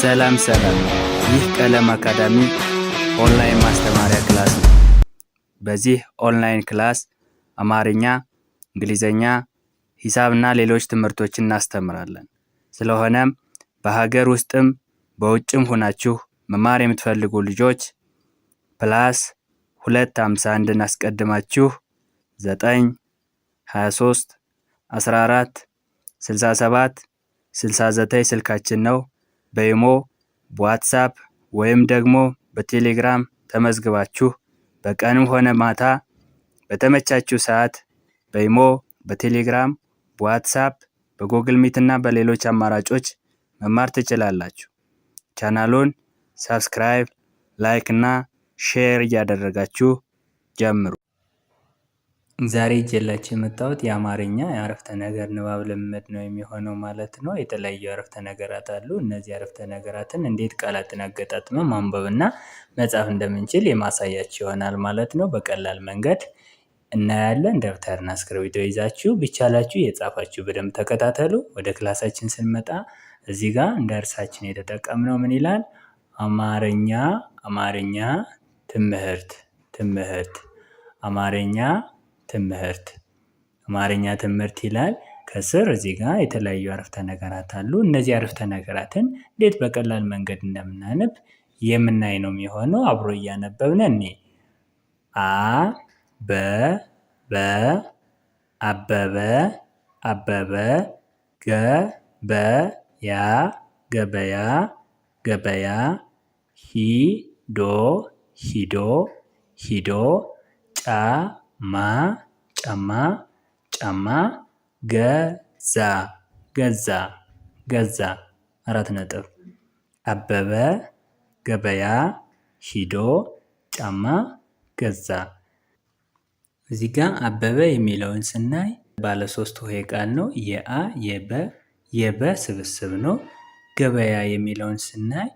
ሰላም ይህ ቀለም አካዳሚ ኦንላይን ማስተማሪያ ክላስ ነው። በዚህ ኦንላይን ክላስ አማርኛ፣ እንግሊዘኛ፣ ሂሳብና ሌሎች ትምህርቶችን እናስተምራለን። ስለሆነም በሀገር ውስጥም በውጭም ሆናችሁ መማር የምትፈልጉ ልጆች +251 አስቀድማችሁ 9 23 14 67 69 ስልካችን ነው። በኢሞ፣ በዋትስአፕ ወይም ደግሞ በቴሌግራም ተመዝግባችሁ በቀንም ሆነ ማታ በተመቻችሁ ሰዓት በኢሞ፣ በቴሌግራም፣ በዋትስአፕ፣ በጉግል ሚት እና በሌሎች አማራጮች መማር ትችላላችሁ። ቻናሉን ሰብስክራይብ፣ ላይክ እና ሼር እያደረጋችሁ ጀምሩ። ዛሬ ይዤላችሁ የመጣሁት የአማርኛ የአረፍተ ነገር ንባብ ልምምድ ነው የሚሆነው ማለት ነው። የተለያዩ አረፍተ ነገራት አሉ። እነዚህ አረፍተ ነገራትን እንዴት ቃላትን አገጣጥመን ማንበብና መጻፍ እንደምንችል የማሳያችሁ ይሆናል ማለት ነው። በቀላል መንገድ እናያለን። ደብተርና እስክሪብቶ ይዛችሁ ቢቻላችሁ የጻፋችሁ በደንብ ተከታተሉ። ወደ ክላሳችን ስንመጣ እዚህ ጋር እንደ እርሳችን የተጠቀምነው ምን ይላል? አማርኛ ትምህርት አማርኛ ትምህርት ይላል። ከስር እዚህ ጋር የተለያዩ አረፍተ ነገራት አሉ። እነዚህ አረፍተ ነገራትን እንዴት በቀላል መንገድ እንደምናነብ የምናይ ነው የሚሆነው። አብሮ እያነበብን እኔ አበበ ገበያ ሂዶ ጫማ ገዛ 4 ነጥብ። አበበ ገበያ ሂዶ ጫማ ገዛ። እዚህ ጋር አበበ የሚለውን ስናይ ባለ 3 ሆሄ ቃል ነው። የበ ስብስብ ነው። ገበያ የሚለውን ስናይ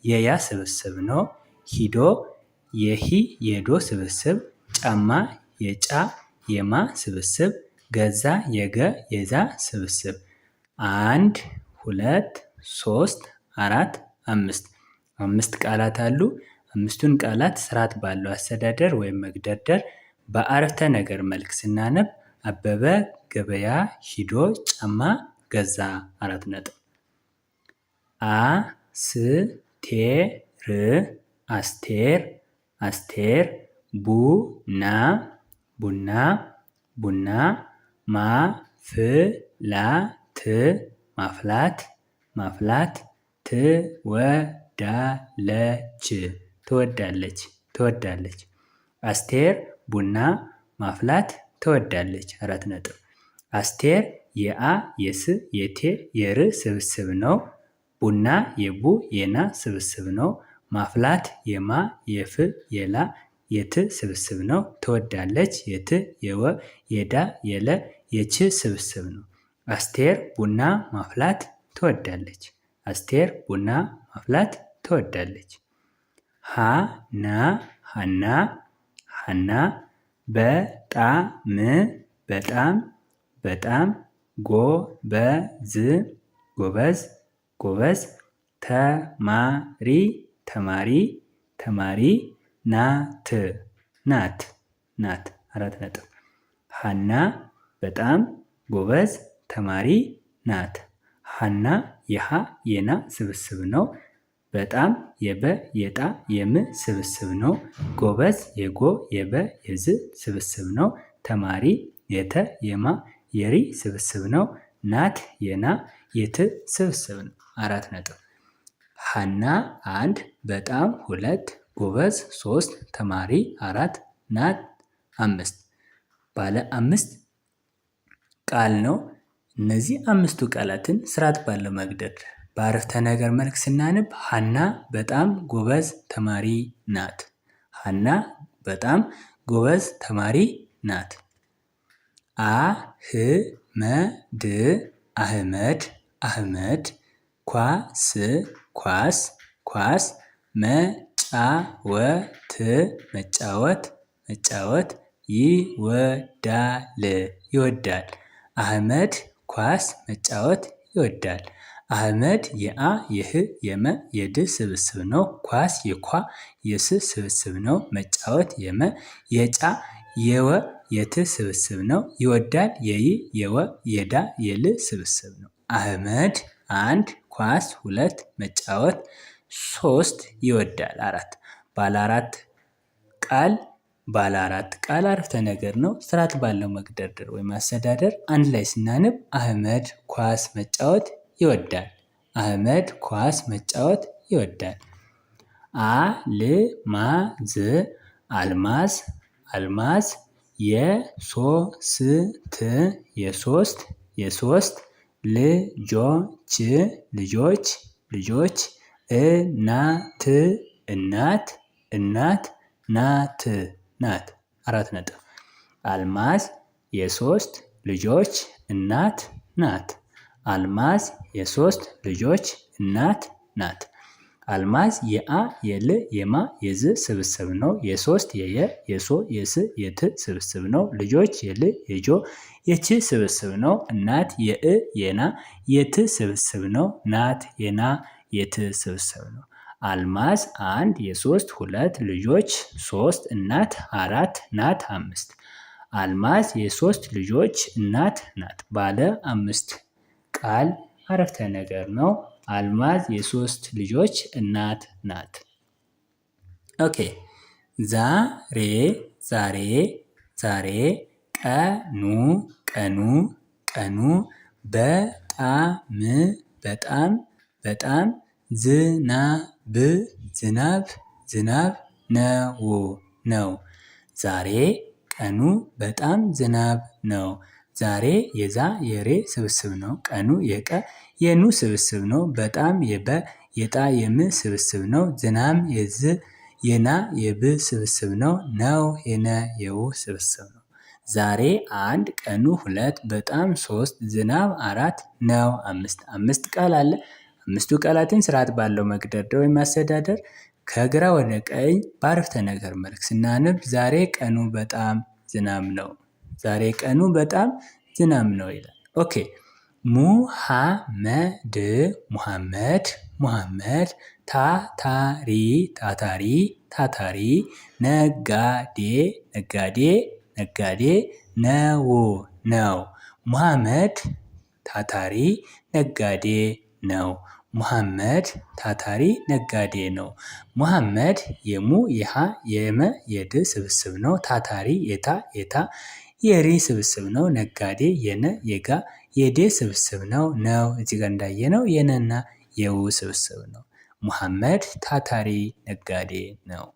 የያ ስብስብ ነው። ሂዶ የዶ ስብስብ፣ ጫማ የጫ የማ ስብስብ፣ ገዛ የዛ ስብስብ። 1 2 3 4 5 ቃላት አሉ። 5ቱን ቃላት ስርዓት ባለው አስተዳደር ወይም መግደርደር በአረፍተ ነገር መልክ ስናነብ አበበ ገበያ ሂዶ ጫማ ገዛ 4 ነጥብ። አስቴር ቡና ማፍላት ትወዳለች። አስቴር ቡና ማፍላት ትወዳለች 4 ነጥብ። አስቴር የአ የስ የቴ የር ስብስብ ነው። ቡና የቡ የና ስብስብ ነው። ማፍላት የማ የፍ የላ የት ስብስብ ነው። ትወዳለች የት የወ የዳ የለ የች ስብስብ ነው። አስቴር ቡና ማፍላት ትወዳለች። ሃና በጣም ጎበዝ ተማሪ ናት 4 ነጥብ። ሃና በጣም ጎበዝ ተማሪ ናት። ሃና የሃ የና ስብስብ ነው። በጣም የበ የጣ የም ስብስብ ነው። ጎበዝ የጎ የበ የዝ ስብስብ ነው። ተማሪ የተ የማ የሪ ስብስብ ነው። ናት የና የት ስብስብ ነው 4 ነጥብ። ሃና 1 በጣም 2 ጎበዝ 3 ተማሪ 4 ናት 5 ባለ 5 ቃል ነው። እነዚህ 5ቱ ቃላትን ስርዓት ባለው መግደር በአረፍተ ነገር መልክ ስናነብ ሃና በጣም ጎበዝ ተማሪ ናት። አህመድ ኳስ መጫወት ይወዳል። አህመድ ኳስ መጫወት ይወዳል። አህመድ የአ የህ የመ የድ ስብስብ ነው። ኳስ የኳ የስ ስብስብ ነው። መጫወት የመ የጫ የወ የት ስብስብ ነው። ይወዳል የይ የወ የዳ የል ስብስብ ነው። አህመድ 1 ኳስ 2 መጫወት 3 ይወዳል 4 ባለ አራት ቃል አረፍተ ነገር ነው። ስርዓት ባለው መግደርደር ወይም አስተዳደር አንድ ላይ ስናነብ አህመድ ኳስ መጫወት ይወዳል። አህመድ ኳስ መጫወት ይወዳል። አልማዝ አልማዝ የሶስት ልጆች እናት ናት 4 ነጥብ። አልማዝ የሶስት ልጆች እናት ናት። አልማዝ የሶስት ልጆች እናት ናት። አልማዝ የአ የል የማ የዝ ስብስብ ነው። የሶስት የየ የሶ የስ የት ስብስብ ነው። ልጆች የል የጆ የች ስብስብ ነው። እናት የእ የና የት ስብስብ ነው። ናት የና የት ስብስብ ነው። አልማዝ 1 የሶስት 2 ልጆች 3 እናት 4 ናት 5 አልማዝ የሶስት ልጆች እናት ናት። ባለ 5 ቃል አረፍተ ነገር ነው። አልማዝ የሶስት ልጆች እናት ናት። ኦኬ ዛሬ ቀኑ በጣም ዝናብ ነው። ዛሬ ቀኑ በጣም ዝናብ ነው። ዛሬ የዛ የሬ ስብስብ ነው። ቀኑ የቀ የኑ ስብስብ ነው። በጣም የበ የጣ የም ስብስብ ነው። ዝናብ የዝ የና የብ ስብስብ ነው። የነ የው ስብስብ ነው። ዛሬ 1 ቀኑ 2 በጣም 3 ዝናብ 4 ነው 5 ቃል አለ። 5ቱ ቃላትን ስርዓት ባለው መግደርደር ወይም ማስተዳደር ከግራ ወደ ቀኝ በአረፍተ ነገር መልክ ስናነብ ዛሬ ቀኑ በጣም ዝናብ ነው። ዛሬ ቀኑ በጣም ዝናብ ነው ይላል። ኦኬ ሙሐመድ ታታሪ ነጋዴ ነው። ሙሐመድ ታታሪ ነጋዴ ነው። ሙሐመድ ታታሪ ነጋዴ ነው። ሙሐመድ የሙ የሃ የመ የድ ስብስብ ነው። ታታሪ የታ የሪ ስብስብ ነው። ነጋዴ የነ የጋ የዴ ስብስብ ነው። እዚህ ጋር እንዳየነው የነና የው ስብስብ ነው። ሙሐመድ ታታሪ ነጋዴ ነው።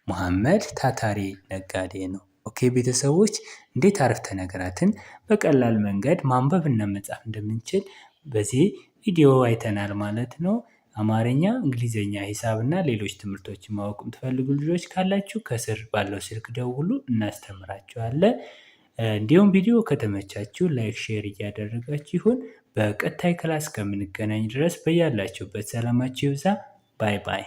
ሙሐመድ ታታሪ ነጋዴ ነው። ኦኬ ቤተሰቦች እንዴት አረፍተ ነገራትን በቀላል መንገድ ማንበብና መጻፍ እንደምንችል በዚህ ቪዲዮ አይተናል ማለት ነው። አማርኛ፣ እንግሊዘኛ፣ ሂሳብ እና ሌሎች ትምህርቶችን ማወቅ የምትፈልጉ ልጆች ካላችሁ ከስር ባለው ስልክ ደውሉ፣ እናስተምራችኋለን። እንዲሁም ቪዲዮ ከተመቻችሁ ላይክ፣ ሼር እያደረጋችሁ ይሁን። በቀጣይ ክላስ ከምንገናኝ ድረስ በያላችሁበት ሰላማችሁ ይብዛ። ባይ ባይ።